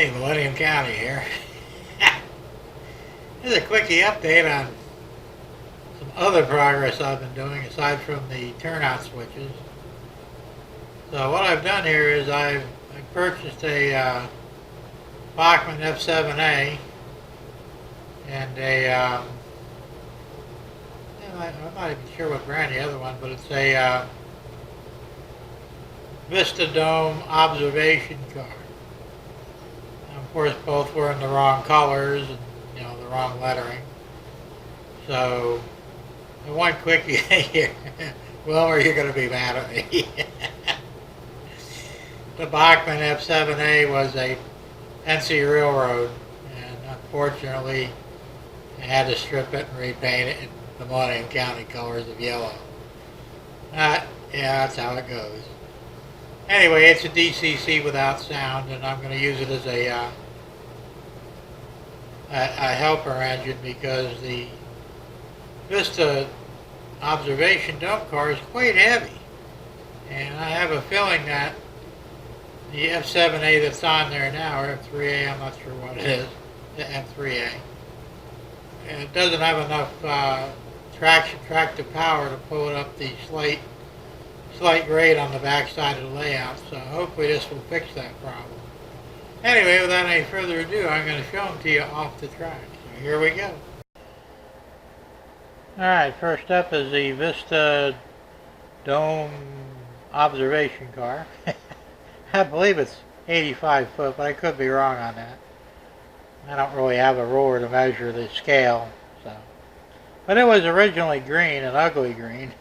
Hey, Millennium County here. This is a quickie update on some other progress I've been doing aside from the turnout switches. So what I've done here is I purchased a Bachmann F7A and I'm not even sure what brand the other one, but it's a Vista Dome observation car. And of course, both were in the wrong colors and the wrong lettering. So, one quickie here. Wilmer, you're going to be mad at me. The Bachmann F7A was a NC Railroad, and unfortunately, I had to strip it and repaint it in the Millennium County colors of yellow. Yeah, that's how it goes. Anyway, it's a DCC without sound, and I'm going to use it as a helper engine because the Vista observation dump car is quite heavy, and I have a feeling that the F7A that's on there now, or F3A, I'm not sure what it is, the F3A, and it doesn't have enough tractive power to pull it up the slight grade on the back side of the layout, so hopefully this will fix that problem. Anyway, without any further ado, I'm going to show them to you off the track. So here we go. Alright, first up is the Vista Dome observation car. I believe it's 85 foot, but I could be wrong on that. I don't really have a ruler to measure the scale, so. But it was originally green, an ugly green.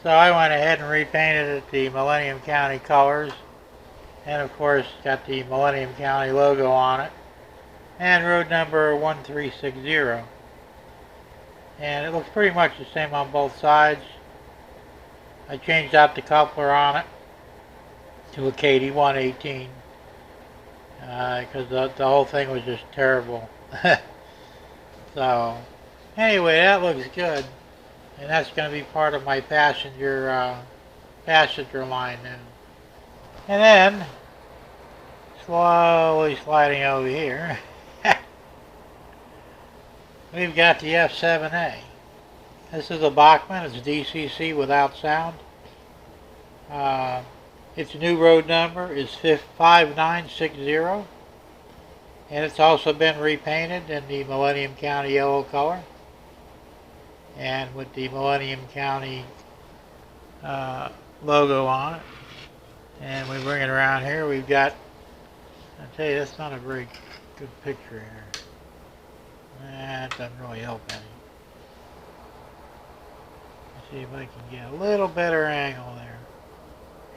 So I went ahead and repainted it the Millennium County colors. And of course got the Millennium County logo on it. And road number 1360. And it looks pretty much the same on both sides. I changed out the coupler on it to a KD 118. Because the whole thing was just terrible. So anyway, that looks good. And that's going to be part of my passenger line now. And then, slowly sliding over here, we've got the F7A. This is a Bachmann. It's DCC without sound. Its new road number is 5960. And it's also been repainted in the Millennium County yellow color. And with the Millennium County logo on it. And we bring it around here, we've got, I tell you, that's not a very good picture here. That doesn't really help any. Let's see if I can get a little better angle there.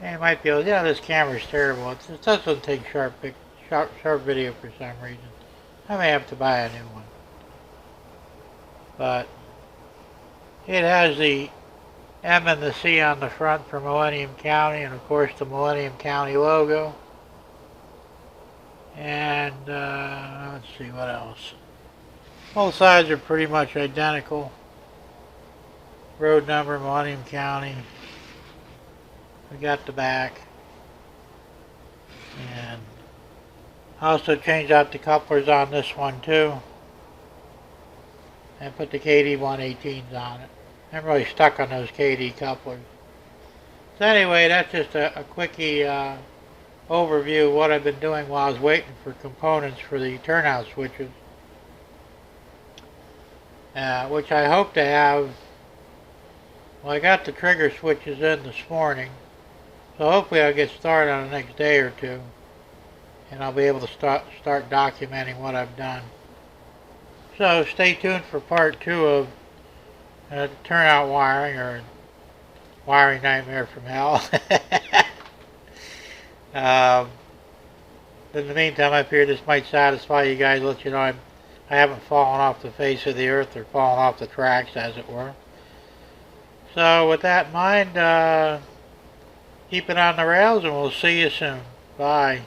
And it might be able, this camera's terrible. It doesn't take sharp video for some reason. I may have to buy a new one. But it has the M and the C on the front for Millennium County, and of course the Millennium County logo. And let's see what else. Both sides are pretty much identical. Road number, Millennium County. We got the back. And I also changed out the couplers on this one too. And put the KD 118s on it. I'm really stuck on those KD couplers. So anyway, that's just a quickie overview of what I've been doing while I was waiting for components for the turnout switches. Which I hope to have. Well, I got the trigger switches in this morning. So hopefully I'll get started on the next day or two. And I'll be able to start documenting what I've done. So stay tuned for part 2 of turnout wiring, or wiring nightmare from hell. In the meantime, I fear this might satisfy you guys, let you know I haven't fallen off the face of the earth or fallen off the tracks, as it were. So with that in mind, keep it on the rails, and we'll see you soon. Bye.